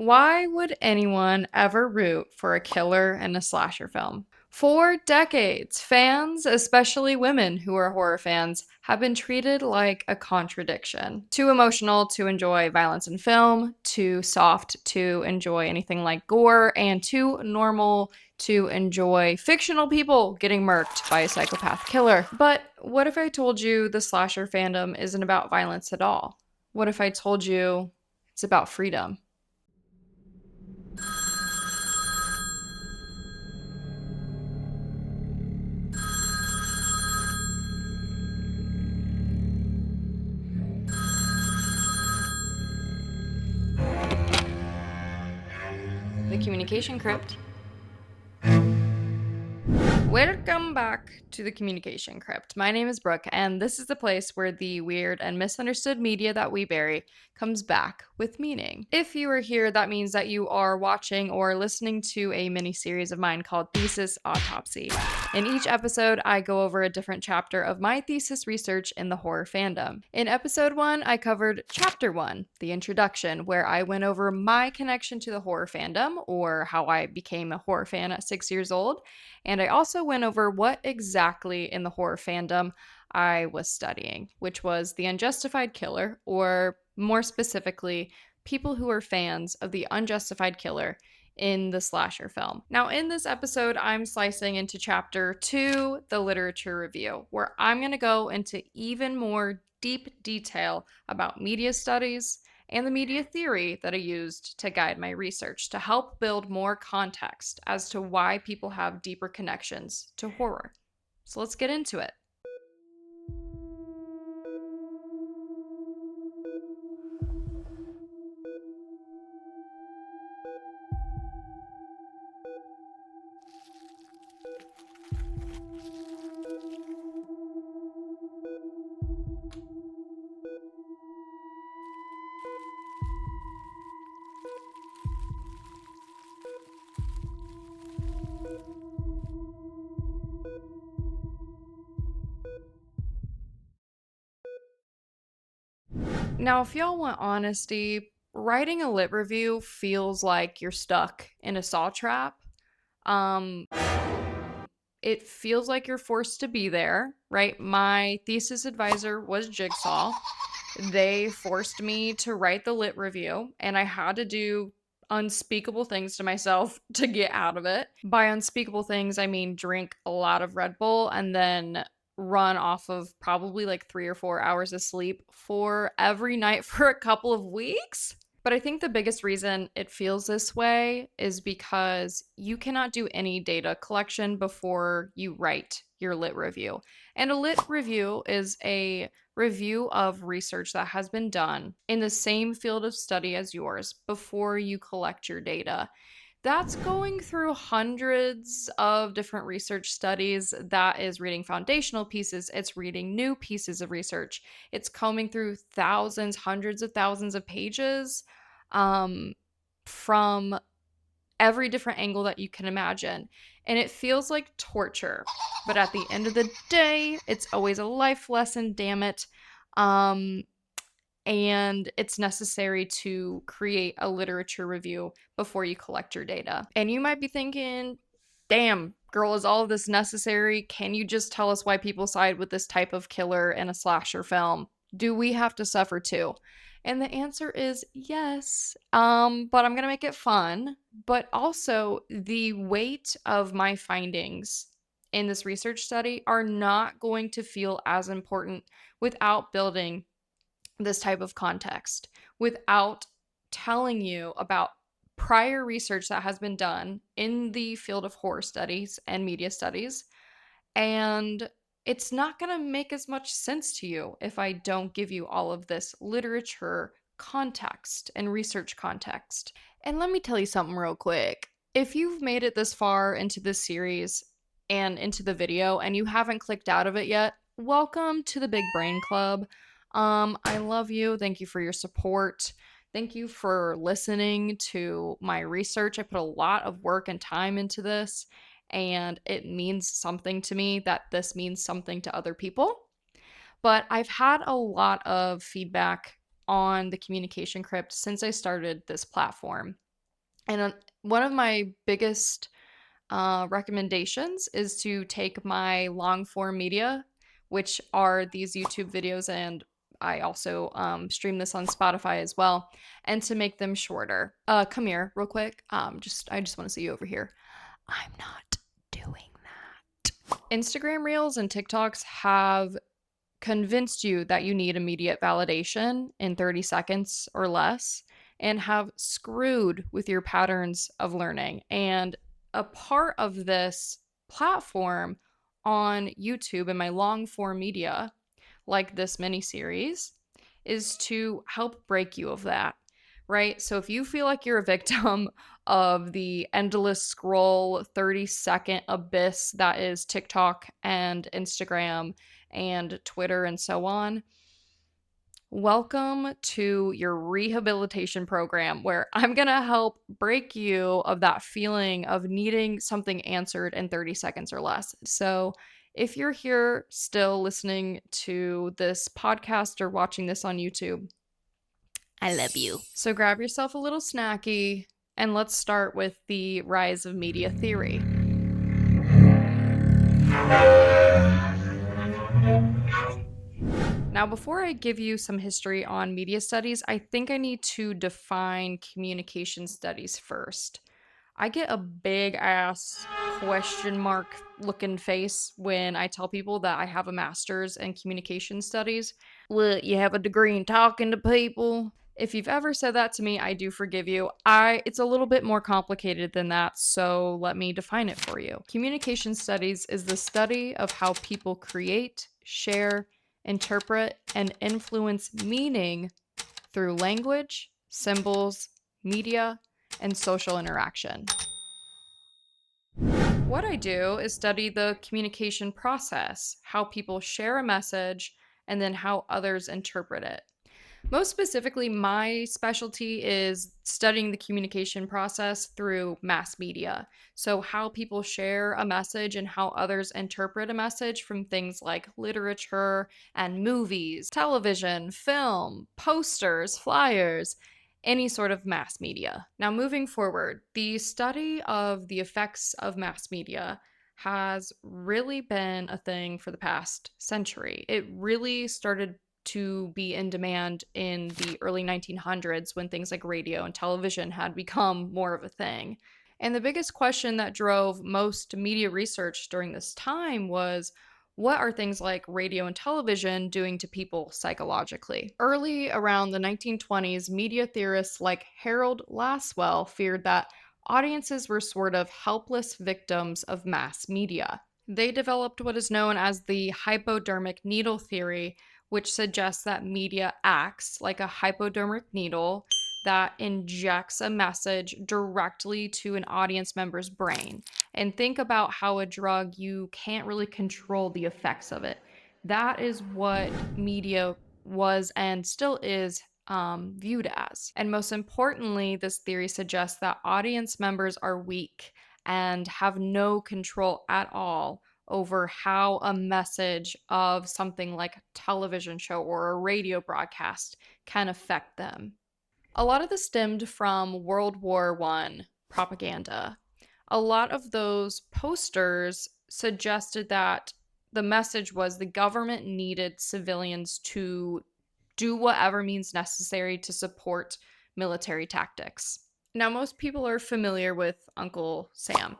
Why would anyone ever root for a killer in a slasher film? For decades, fans, especially women who are horror fans, have been treated like a contradiction. Too emotional to enjoy violence in film, too soft to enjoy anything like gore, and too normal to enjoy fictional people getting murked by a psychopath killer. But what if I told you the slasher fandom isn't about violence at all? What if I told you it's about freedom? The Communication Crypt. Welcome back to the Communication Crypt. My name is Brooke, and this is the place where the weird and misunderstood media that we bury comes back with meaning. If you are here, that means that you are watching or listening to a mini series of mine called Thesis Autopsy. In each episode, I go over a different chapter of my thesis research in the horror fandom. In episode 1, I covered chapter 1, the introduction, where I went over my connection to the horror fandom, or how I became a horror fan at 6 years old. And I also went over what exactly in the horror fandom I was studying, which was the unjustified killer, or more specifically, people who are fans of the unjustified killer in the slasher film. Now, in this episode, I'm slicing into chapter 2, the literature review, where I'm going to go into even more deep detail about media studies and the media theory that I used to guide my research to help build more context as to why people have deeper connections to horror. So let's get into it. Now, if y'all want honesty, writing a lit review feels like you're stuck in a saw trap. Um, it feels like you're forced to be there, right? My thesis advisor was Jigsaw. They forced me to write the lit review, and I had to do unspeakable things to myself to get out of it. By unspeakable things, I mean drink a lot of Red Bull and then run off of probably like 3 or 4 hours of sleep for every night for a couple of weeks. But I think the biggest reason it feels this way is because you cannot do any data collection before you write your lit review. And a lit review is a review of research that has been done in the same field of study as yours before you collect your data. That's going through hundreds of different research studies. That is reading foundational pieces. It's reading new pieces of research. It's combing through thousands, hundreds of thousands of pages um, from every different angle that you can imagine. And it feels like torture. But at the end of the day, it's always a life lesson, damn it. Um, and it's necessary to create a literature review before you collect your data. And you might be thinking, damn, girl, is all of this necessary? Can you just tell us why people side with this type of killer in a slasher film? Do we have to suffer too? And the answer is yes. But I'm gonna make it fun. But also, the weight of my findings in this research study are not going to feel as important without building this type of context, without telling you about prior research that has been done in the field of horror studies and media studies. And it's not going to make as much sense to you if I don't give you all of this literature context and research context. And let me tell you something real quick. If you've made it this far into this series and into the video and you haven't clicked out of it yet, welcome to the Big Brain Club. I love you. Thank you for your support. Thank you for listening to my research. I put a lot of work and time into this, and it means something to me that this means something to other people. But I've had a lot of feedback on the Communication Crypt since I started this platform. And one of my biggest recommendations is to take my long form media, which are these YouTube videos, and I also stream this on Spotify as well, and to make them shorter. Come here, real quick. I just want to see you over here. I'm not doing that. Instagram Reels and TikToks have convinced you that you need immediate validation in 30 seconds or less and have screwed with your patterns of learning. And a part of this platform on YouTube and my long form media, like this mini series, is to help break you of that, right? So if you feel like you're a victim of the endless scroll 30-second abyss that is TikTok and Instagram and Twitter and so on, welcome to your rehabilitation program where I'm going to help break you of that feeling of needing something answered in 30 seconds or less. So, if you're here still listening to this podcast or watching this on YouTube, I love you. So, grab yourself a little snacky and let's start with the rise of media theory. Now, before I give you some history on media studies, I think I need to define communication studies first. I get a big ass question mark looking face when I tell people that I have a master's in communication studies. What, you have a degree in talking to people? If you've ever said that to me, I do forgive you. It's a little bit more complicated than that, so let me define it for you. Communication studies is the study of how people create, share, interpret, and influence meaning through language, symbols, media, and social interaction. What I do is study the communication process, how people share a message, and then how others interpret it. Most specifically, my specialty is studying the communication process through mass media. So, how people share a message and how others interpret a message from things like literature and movies, television, film, posters, flyers, any sort of mass media. Now, moving forward, the study of the effects of mass media has really been a thing for the past century. It really started to be in demand in the early 1900s when things like radio and television had become more of a thing. And the biggest question that drove most media research during this time was, what are things like radio and television doing to people psychologically? Early around the 1920s, media theorists like Harold Lasswell feared that audiences were sort of helpless victims of mass media. They developed what is known as the hypodermic needle theory, which suggests that media acts like a hypodermic needle that injects a message directly to an audience member's brain. And think about how a drug, you can't really control the effects of it. That is what media was and still is viewed as. And most importantly, this theory suggests that audience members are weak and have no control at all over how a message of something like a television show or a radio broadcast can affect them. A lot of this stemmed from World War I propaganda. A lot of those posters suggested that the message was the government needed civilians to do whatever means necessary to support military tactics. Now, most people are familiar with Uncle Sam,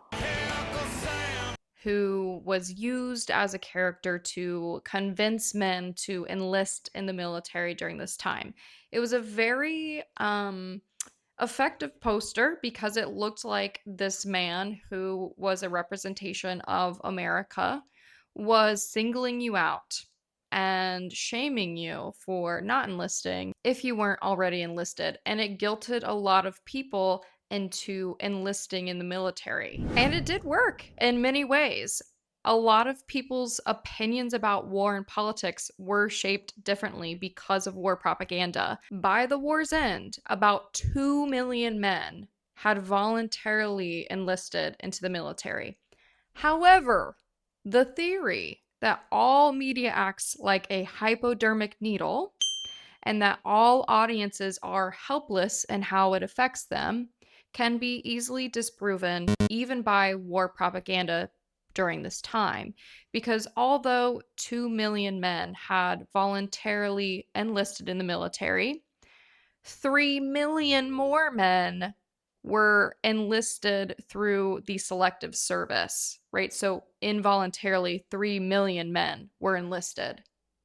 who was used as a character to convince men to enlist in the military during this time. It was a very effective poster because it looked like this man, who was a representation of America, was singling you out and shaming you for not enlisting if you weren't already enlisted. And it guilted a lot of people into enlisting in the military. And it did work in many ways. A lot of people's opinions about war and politics were shaped differently because of war propaganda. By the war's end, about 2 million men had voluntarily enlisted into the military. However, the theory that all media acts like a hypodermic needle and that all audiences are helpless in how it affects them can be easily disproven even by war propaganda during this time, because although 2 million men had voluntarily enlisted in the military, 3 million more men were enlisted through the selective service, right? So involuntarily, 3 million men were enlisted.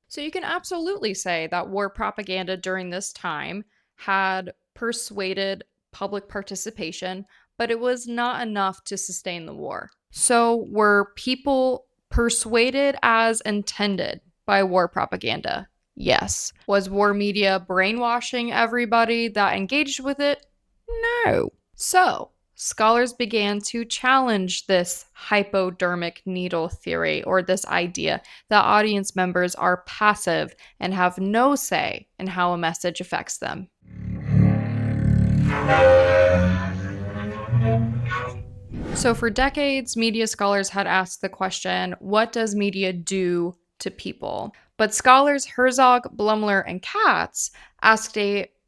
So you can absolutely say that war propaganda during this time had persuaded public participation, but it was not enough to sustain the war. So were people persuaded as intended by war propaganda? Yes. Was war media brainwashing everybody that engaged with it? No. So, scholars began to challenge this hypodermic needle theory, or this idea that audience members are passive and have no say in how a message affects them. So, for decades, media scholars had asked the question, what does media do to people? But scholars Herzog, Blumler, and Katz asked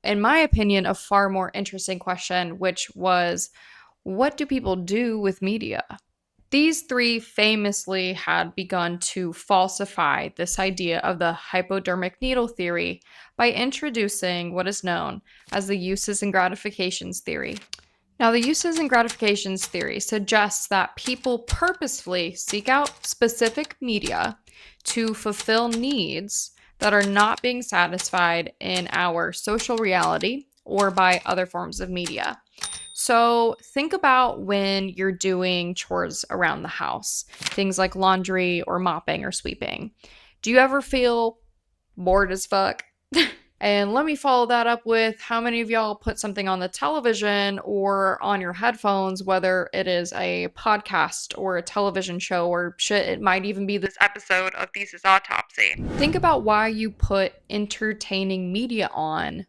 in my opinion, a far more interesting question, which was, what do people do with media? These three famously had begun to falsify this idea of the hypodermic needle theory by introducing what is known as the uses and gratifications theory. Now, the uses and gratifications theory suggests that people purposefully seek out specific media to fulfill needs that are not being satisfied in our social reality or by other forms of media. So think about when you're doing chores around the house, things like laundry or mopping or sweeping. Do you ever feel bored as fuck? And let me follow that up with how many of y'all put something on the television or on your headphones, whether it is a podcast or a television show or shit, it might even be this episode of Thesis Autopsy. Think about why you put entertaining media on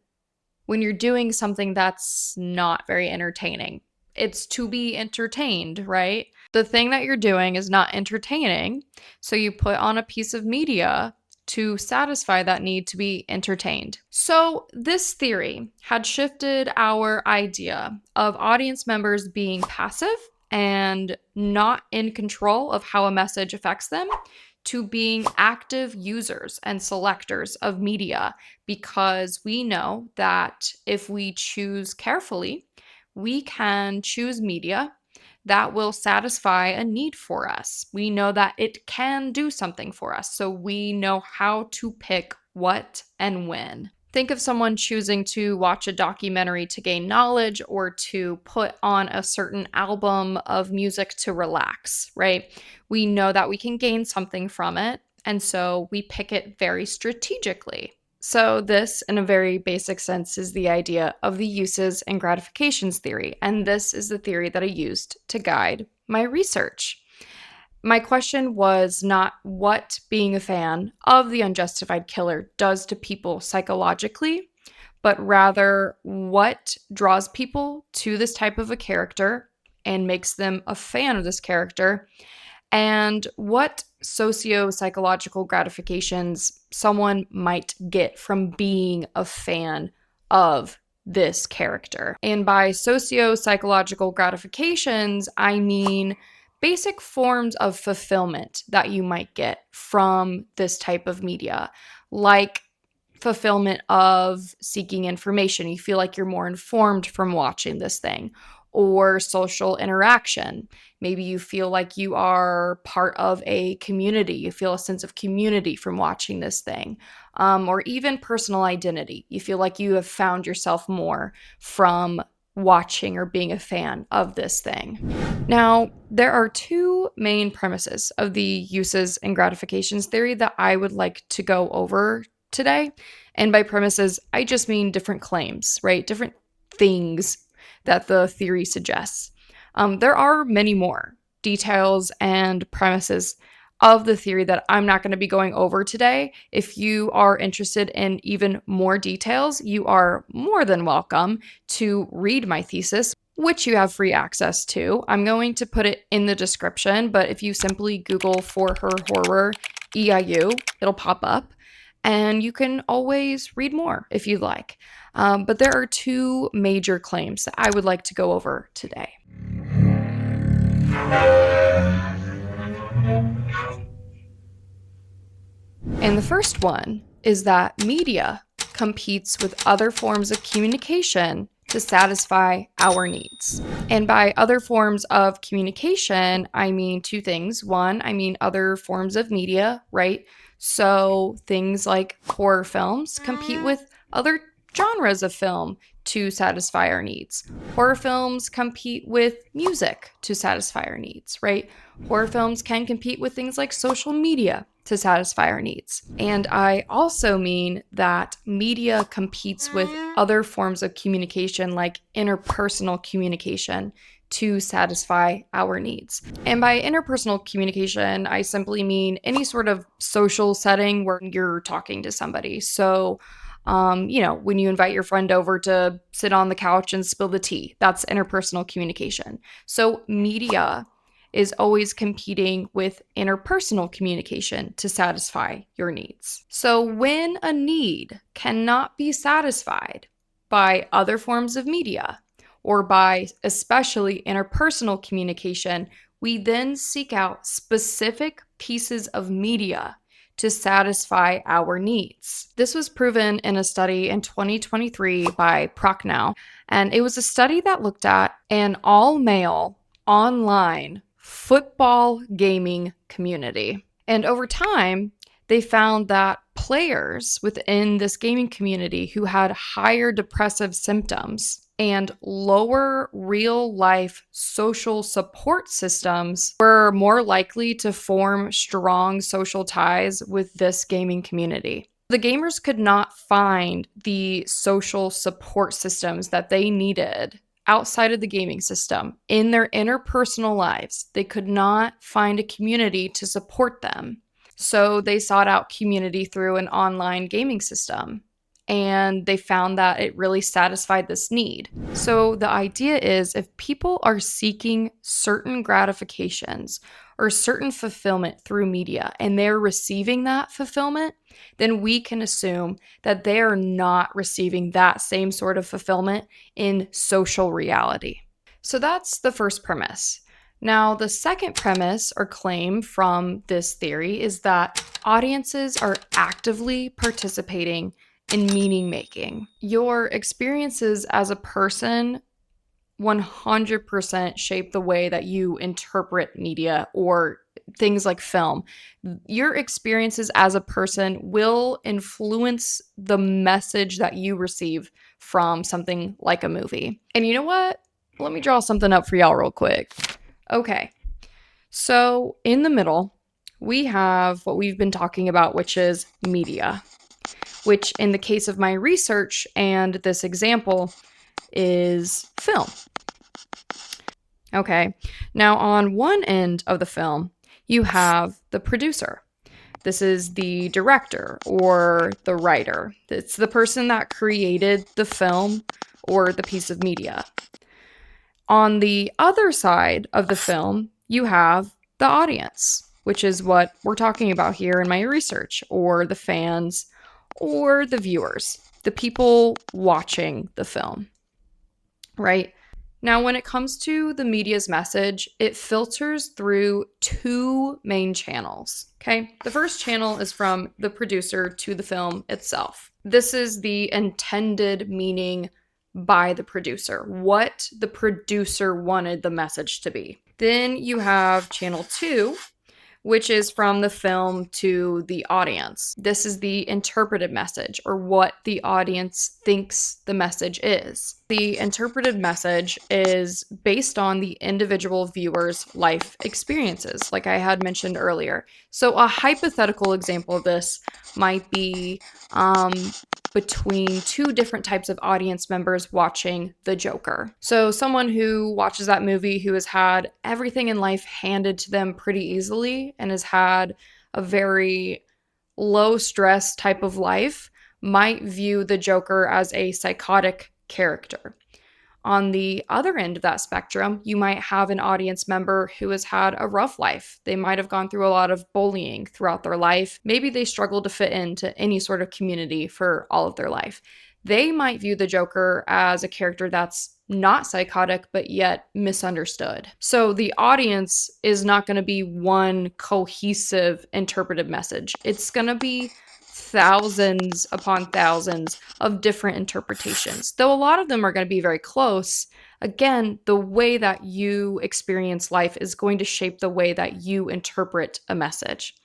when you're doing something that's not very entertaining. It's to be entertained, right? The thing that you're doing is not entertaining, so you put on a piece of media to satisfy that need to be entertained. So this theory had shifted our idea of audience members being passive and not in control of how a message affects them to being active users and selectors of media, because we know that if we choose carefully, we can choose media that will satisfy a need for us. We know that it can do something for us, so we know how to pick what and when. Think of someone choosing to watch a documentary to gain knowledge or to put on a certain album of music to relax, right? We know that we can gain something from it, and so we pick it very strategically. So this, in a very basic sense, is the idea of the uses and gratifications theory, and this is the theory that I used to guide my research. My question was not what being a fan of the unjustified killer does to people psychologically, but rather what draws people to this type of a character and makes them a fan of this character, and what socio-psychological gratifications someone might get from being a fan of this character. And by socio-psychological gratifications, I mean basic forms of fulfillment that you might get from this type of media, like fulfillment of seeking information. You feel like you're more informed from watching this thing, or social interaction. Maybe you feel like you are part of a community. You feel a sense of community from watching this thing. Or even personal identity. You feel like you have found yourself more from watching or being a fan of this thing. Now, there are two main premises of the uses and gratifications theory that I would like to go over today. And by premises, I just mean different claims, right? Different things that the theory suggests. There are many more details and premises of the theory that I'm not going to be going over today. If you are interested in even more details, you are more than welcome to read my thesis, which you have free access to. I'm going to put it in the description, but if you simply Google For Her Horror EIU, it'll pop up. And you can always read more if you'd like. But there are two major claims that I would like to go over today. And the first one is that media competes with other forms of communication to satisfy our needs. And by other forms of communication, I mean two things. One, I mean other forms of media, right? So things like horror films compete with other genres of film to satisfy our needs. Horror films compete with music to satisfy our needs, right? Horror films can compete with things like social media to satisfy our needs. And I also mean that media competes with other forms of communication, like interpersonal communication, to satisfy our needs. And by interpersonal communication, I simply mean any sort of social setting where you're talking to somebody. So, when you invite your friend over to sit on the couch and spill the tea, that's interpersonal communication. So, media is always competing with interpersonal communication to satisfy your needs. So, when a need cannot be satisfied by other forms of media or by especially interpersonal communication, we then seek out specific pieces of media to satisfy our needs. This was proven in a study in 2023 by Prochnow, and it was a study that looked at an all-male online football gaming community. And over time, they found that players within this gaming community who had higher depressive symptoms and lower real life social support systems were more likely to form strong social ties with this gaming community. The gamers could not find the social support systems that they needed outside of the gaming system in their interpersonal lives. They could not find a community to support them. So they sought out community through an online gaming system. And they found that it really satisfied this need. So the idea is if people are seeking certain gratifications or certain fulfillment through media and they're receiving that fulfillment, then we can assume that they are not receiving that same sort of fulfillment in social reality. So that's the first premise. Now, the second premise or claim from this theory is that audiences are actively participating in meaning making. Your experiences as a person 100% shape the way that you interpret media or things like film. Your experiences as a person will influence the message that you receive from something like a movie. And you know what? Let me draw something up for y'all real quick. Okay, so in the middle, we have what we've been talking about, which is media, which in the case of my research and this example is film. Okay, now on one end of the film, you have the producer. This is the director or the writer. It's the person that created the film or the piece of media. On the other side of the film, you have the audience, which is what we're talking about here in my research, or the fans, or the viewers, the people watching the film, right? Now, when it comes to the media's message, it filters through two main channels, okay? The first channel is from the producer to the film itself. This is the intended meaning by the producer, what the producer wanted the message to be. Then you have channel 2, which is from the film to the audience. This is the interpreted message, or what the audience thinks the message is. The interpreted message is based on the individual viewer's life experiences, like I had mentioned earlier. So a hypothetical example of this might be between two different types of audience members watching The Joker. So someone who watches that movie who has had everything in life handed to them pretty easily and has had a very low stress type of life might view the Joker as a psychotic character. On the other end of that spectrum, you might have an audience member who has had a rough life. They might have gone through a lot of bullying throughout their life. Maybe they struggle to fit into any sort of community for all of their life. They might view the Joker as a character that's not psychotic, but yet misunderstood. So the audience is not going to be one cohesive interpretive message. It's going to be thousands upon thousands of different interpretations, though a lot of them are going to be very close. Again, the way that you experience life is going to shape the way that you interpret a message.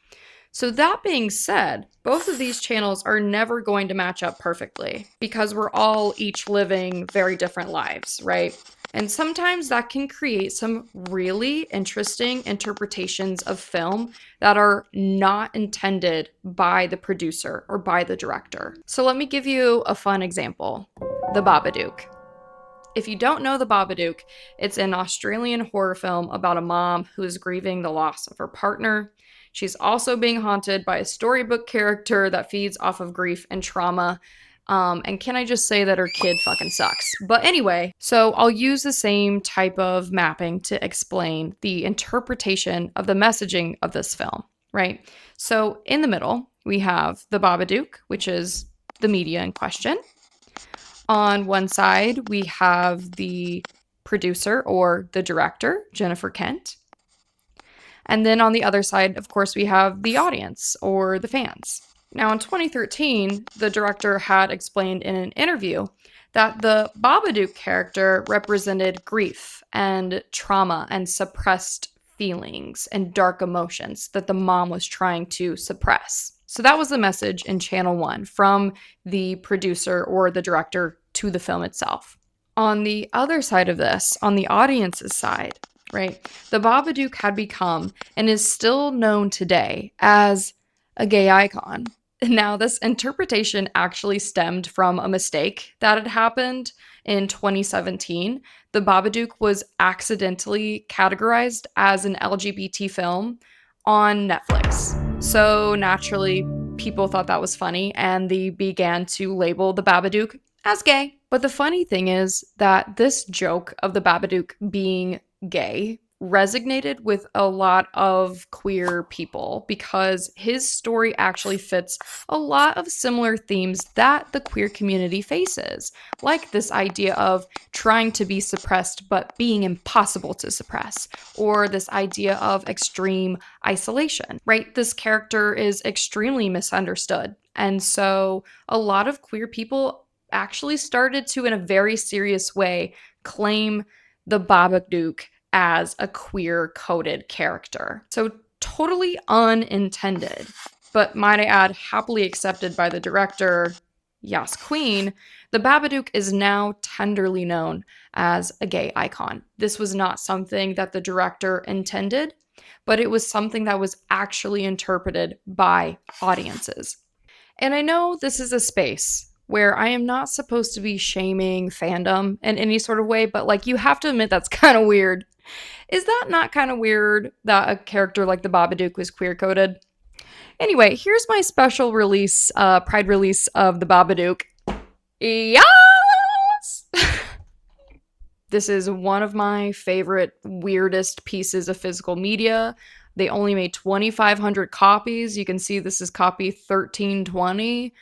So, that being said, both of these channels are never going to match up perfectly because we're all each living very different lives, right? And sometimes that can create some really interesting interpretations of film that are not intended by the producer or by the director. So, let me give you a fun example: The Babadook. If you don't know The Babadook, it's an Australian horror film about a mom who is grieving the loss of her partner. She's also being haunted by a storybook character that feeds off of grief and trauma. And can I just say that her kid fucking sucks? But anyway, so I'll use the same type of mapping to explain the interpretation of the messaging of this film, right? So in the middle, we have The Babadook, which is the media in question. On one side, we have the producer or the director, Jennifer Kent. And then on the other side, of course, we have the audience or the fans. Now, in 2013, the director had explained in an interview that the Babadook character represented grief and trauma and suppressed feelings and dark emotions that the mom was trying to suppress. So that was the message in Channel 1 from the producer or the director to the film itself. On the other side of this, on the audience's side, right, the Babadook had become and is still known today as a gay icon. Now, this interpretation actually stemmed from a mistake that had happened in 2017. The Babadook was accidentally categorized as an LGBT film on Netflix. So naturally, people thought that was funny and they began to label the Babadook as gay. But the funny thing is that this joke of the Babadook being gay resonated with a lot of queer people because his story actually fits a lot of similar themes that the queer community faces, like this idea of trying to be suppressed but being impossible to suppress, or this idea of extreme isolation, right? This character is extremely misunderstood. And so a lot of queer people actually started to, in a very serious way, claim the Babadook as a queer-coded character. So totally unintended, but might I add, happily accepted by the director, Yas Queen, the Babadook is now tenderly known as a gay icon. This was not something that the director intended, but it was something that was actually interpreted by audiences. And I know this is a space where I am not supposed to be shaming fandom in any sort of way, but like, you have to admit that's kind of weird. Is that not kind of weird that a character like the Babadook was queer-coded? Anyway, here's my special release, Pride release of the Babadook. Yes! This is one of my favorite, weirdest pieces of physical media. They only made 2,500 copies. You can see this is copy 1320.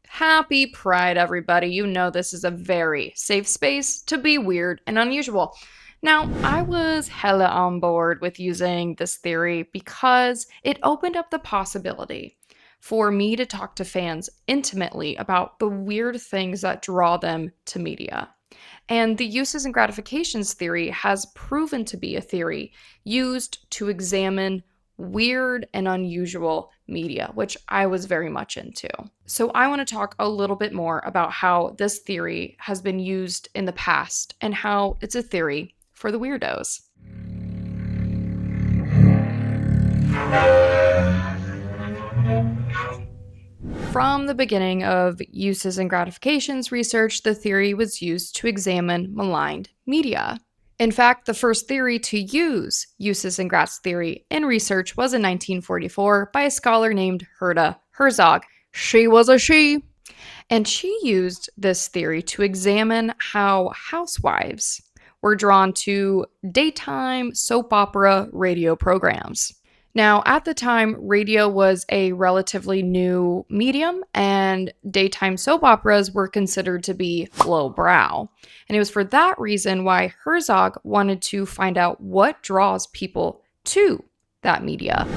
Happy Pride, everybody. You know this is a very safe space to be weird and unusual. Now, I was hella on board with using this theory because it opened up the possibility for me to talk to fans intimately about the weird things that draw them to media. And the uses and gratifications theory has proven to be a theory used to examine weird and unusual media, which I was very much into. So I want to talk a little bit more about how this theory has been used in the past and how it's a theory for the weirdos. From the beginning of uses and gratifications research, the theory was used to examine maligned media. In fact, the first theory to use uses and grats theory in research was in 1944 by a scholar named Herta Herzog. She was a she. And she used this theory to examine how housewives were drawn to daytime soap opera radio programs. Now, at the time, radio was a relatively new medium, and daytime soap operas were considered to be lowbrow. And it was for that reason why Herzog wanted to find out what draws people to that media.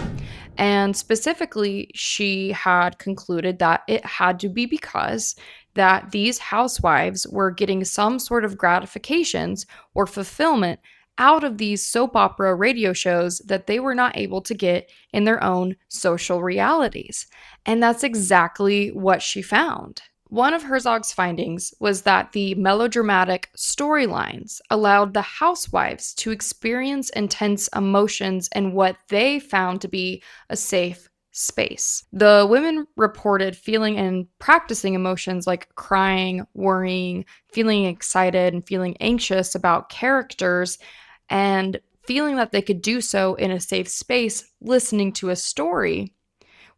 And specifically, she had concluded that it had to be because that these housewives were getting some sort of gratifications or fulfillment out of these soap opera radio shows that they were not able to get in their own social realities. And that's exactly what she found. One of Herzog's findings was that the melodramatic storylines allowed the housewives to experience intense emotions in what they found to be a safe space. The women reported feeling and practicing emotions like crying, worrying, feeling excited, and feeling anxious about characters, and feeling that they could do so in a safe space listening to a story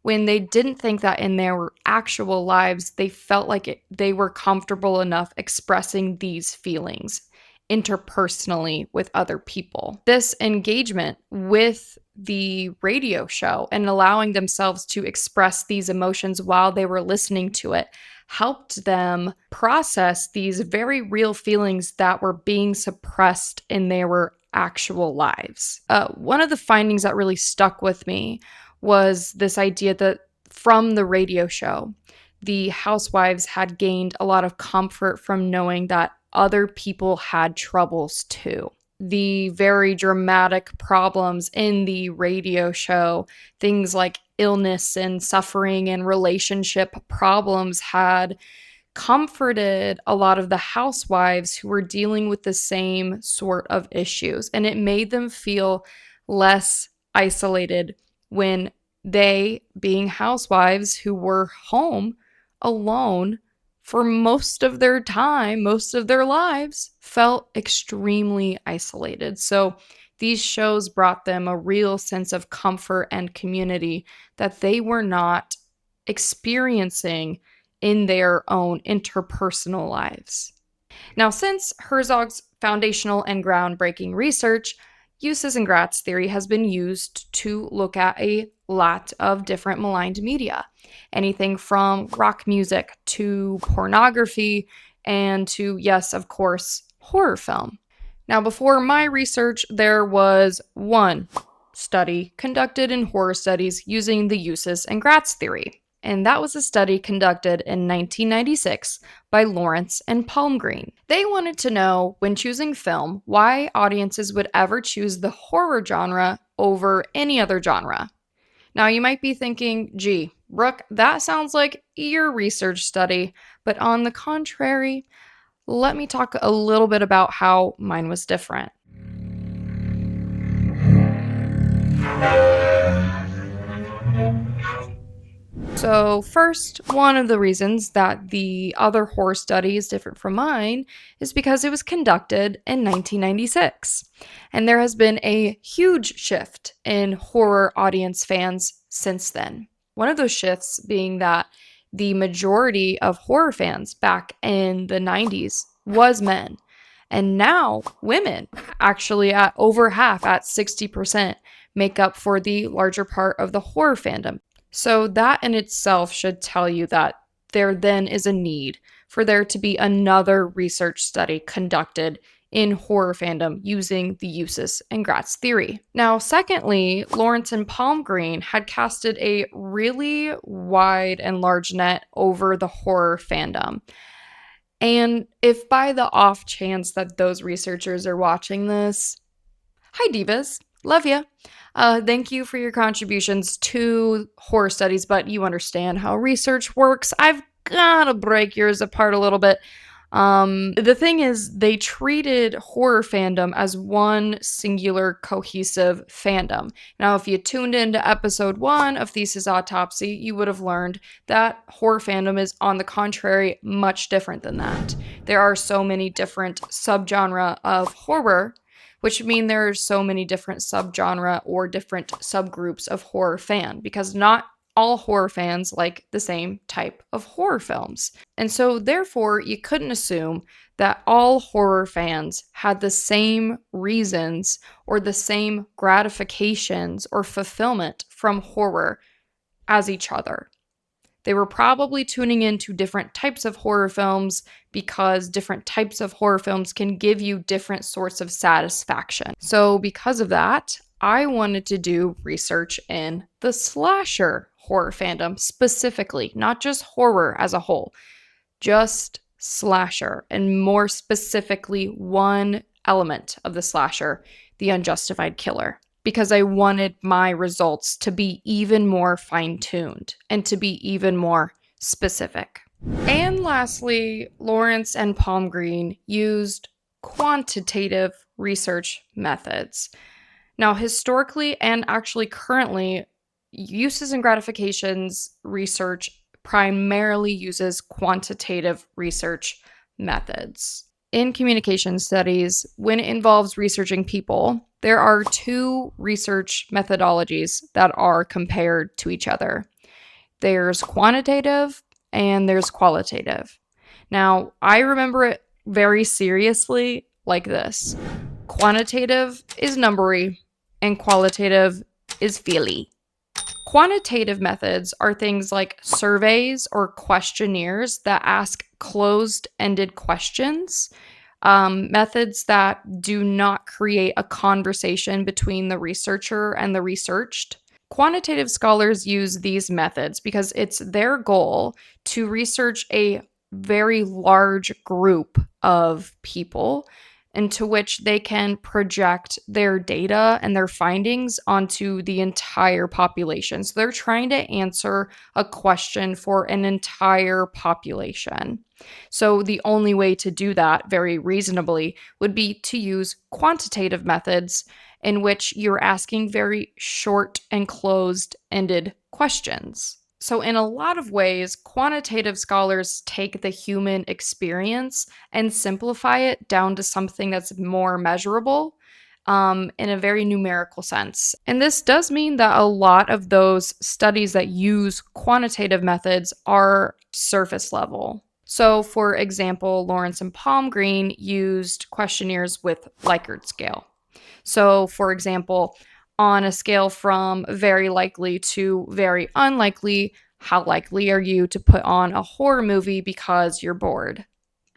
when they didn't think that in their actual lives they felt like they were comfortable enough expressing these feelings interpersonally with other people. This engagement with the radio show and allowing themselves to express these emotions while they were listening to it helped them process these very real feelings that were being suppressed in their actual lives. One of the findings that really stuck with me was this idea that from the radio show, the housewives had gained a lot of comfort from knowing that other people had troubles too. The very dramatic problems in the radio show, things like illness and suffering and relationship problems, had comforted a lot of the housewives who were dealing with the same sort of issues. And it made them feel less isolated when they, being housewives who were home alone for most of their time, most of their lives, felt extremely isolated. So these shows brought them a real sense of comfort and community that they were not experiencing in their own interpersonal lives. Now, since Herzog's foundational and groundbreaking research, uses and Gratz theory has been used to look at a lot of different maligned media. Anything from rock music to pornography and to, yes, of course, horror film. Now, before my research, there was one study conducted in horror studies using the uses and Gratz theory. And that was a study conducted in 1996 by Lawrence and Palmgreen. They wanted to know, when choosing film, why audiences would ever choose the horror genre over any other genre. Now, you might be thinking, gee, Brooke, that sounds like your research study, but on the contrary, let me talk a little bit about how mine was different. So, first, one of the reasons that the other horror study is different from mine is because it was conducted in 1996. And there has been a huge shift in horror audience fans since then. One of those shifts being that the majority of horror fans back in the 90s was men. And now women, actually at over half, at 60%, make up for the larger part of the horror fandom. So that in itself should tell you that there then is a need for there to be another research study conducted in horror fandom using the uses and Gratz theory. Now, secondly, Lawrence and Palmgreen had casted a really wide and large net over the horror fandom. And if by the off chance that those researchers are watching this, hi divas, love ya. Thank you for your contributions to horror studies, but you understand how research works. I've gotta break yours apart a little bit. The thing is, they treated horror fandom as one singular cohesive fandom. Now, if you tuned into episode 1 of Thesis Autopsy, you would have learned that horror fandom is, on the contrary, much different than that. There are so many different subgenre of horror, which mean there are so many different subgenre or different subgroups of horror fan, because not all horror fans like the same type of horror films. And so, therefore, you couldn't assume that all horror fans had the same reasons or the same gratifications or fulfillment from horror as each other. They were probably tuning into different types of horror films because different types of horror films can give you different sorts of satisfaction. So, because of that, I wanted to do research in the slasher horror fandom specifically, not just horror as a whole, just slasher, and more specifically, one element of the slasher, the unjustified killer, because I wanted my results to be even more fine-tuned and to be even more specific. And lastly, Lawrence and Palmgreen used quantitative research methods. Now, historically and actually currently, uses and gratifications research primarily uses quantitative research methods. In communication studies, when it involves researching people, there are two research methodologies that are compared to each other. There's quantitative and there's qualitative. Now, I remember it very seriously like this. Quantitative is numbery and qualitative is feely. Quantitative methods are things like surveys or questionnaires that ask closed-ended questions, methods that do not create a conversation between the researcher and the researched. Quantitative scholars use these methods because it's their goal to research a very large group of people into which they can project their data and their findings onto the entire population. So they're trying to answer a question for an entire population. So the only way to do that very reasonably would be to use quantitative methods in which you're asking very short and closed-ended questions. So in a lot of ways, quantitative scholars take the human experience and simplify it down to something that's more measurable, in a very numerical sense. And this does mean that a lot of those studies that use quantitative methods are surface level. So for example, Lawrence and Palmgreen used questionnaires with Likert scale. So for example, on a scale from very likely to very unlikely, how likely are you to put on a horror movie because you're bored?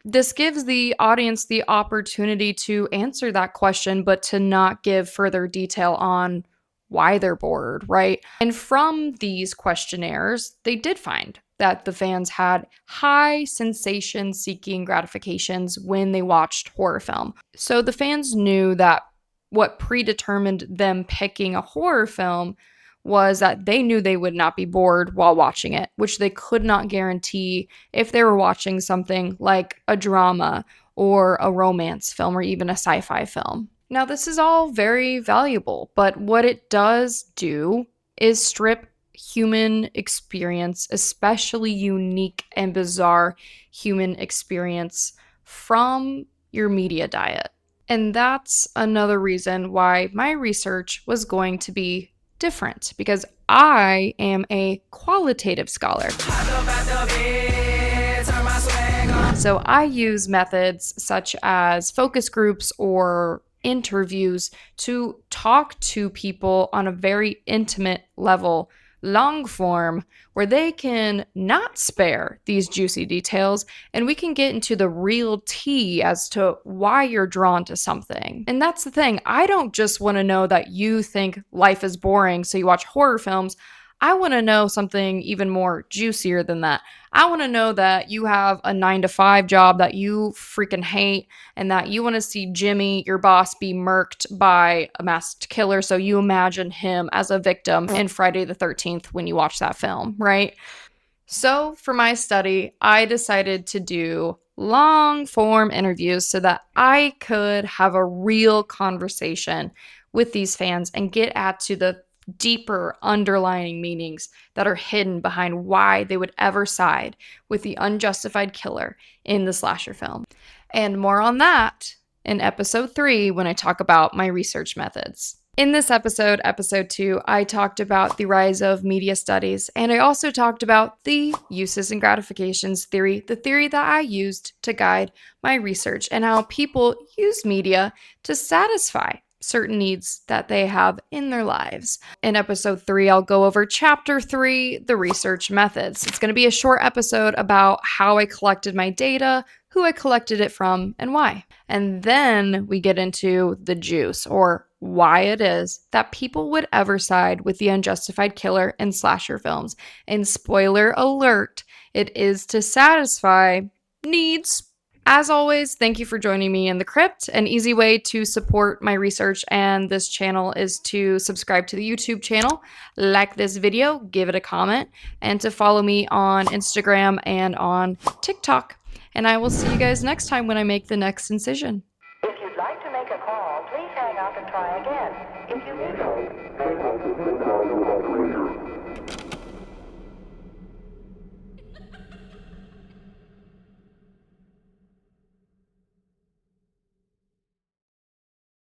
This gives the audience the opportunity to answer that question, but to not give further detail on why they're bored, right? And from these questionnaires, they did find that the fans had high sensation-seeking gratifications when they watched horror film. So the fans knew that what predetermined them picking a horror film was that they knew they would not be bored while watching it, which they could not guarantee if they were watching something like a drama or a romance film or even a sci-fi film. Now, this is all very valuable, but what it does do is strip human experience, especially unique and bizarre human experience, from your media diet. And that's another reason why my research was going to be different, because I am a qualitative scholar. So I use methods such as focus groups or interviews to talk to people on a very intimate level, long form, where they can not spare these juicy details and we can get into the real tea as to why you're drawn to something. And that's the thing. I don't just want to know that you think life is boring, so you watch horror films. I want to know something even more juicier than that. I want to know that you have a 9-to-5 job that you freaking hate and that you want to see Jimmy, your boss, be murked by a masked killer. So you imagine him as a victim in Friday the 13th when you watch that film, right? So for my study, I decided to do long form interviews so that I could have a real conversation with these fans and get at to the deeper underlying meanings that are hidden behind why they would ever side with the unjustified killer in the slasher film. And more on that in episode 3 when I talk about my research methods. In this episode, episode 2, I talked about the rise of media studies, and I also talked about the uses and gratifications theory, the theory that I used to guide my research, and how people use media to satisfy certain needs that they have in their lives. In episode 3, I'll go over chapter 3, the research methods. It's going to be a short episode about how I collected my data, who I collected it from, and why. And then we get into the juice, or why it is that people would ever side with the unjustified killer in slasher films. And spoiler alert, it is to satisfy needs. As always, thank you for joining me in the crypt. An easy way to support my research and this channel is to subscribe to the YouTube channel, like this video, give it a comment, and to follow me on Instagram and on TikTok. And I will see you guys next time when I make the next incision. If you'd like to make a call, please hang up and try again. If you need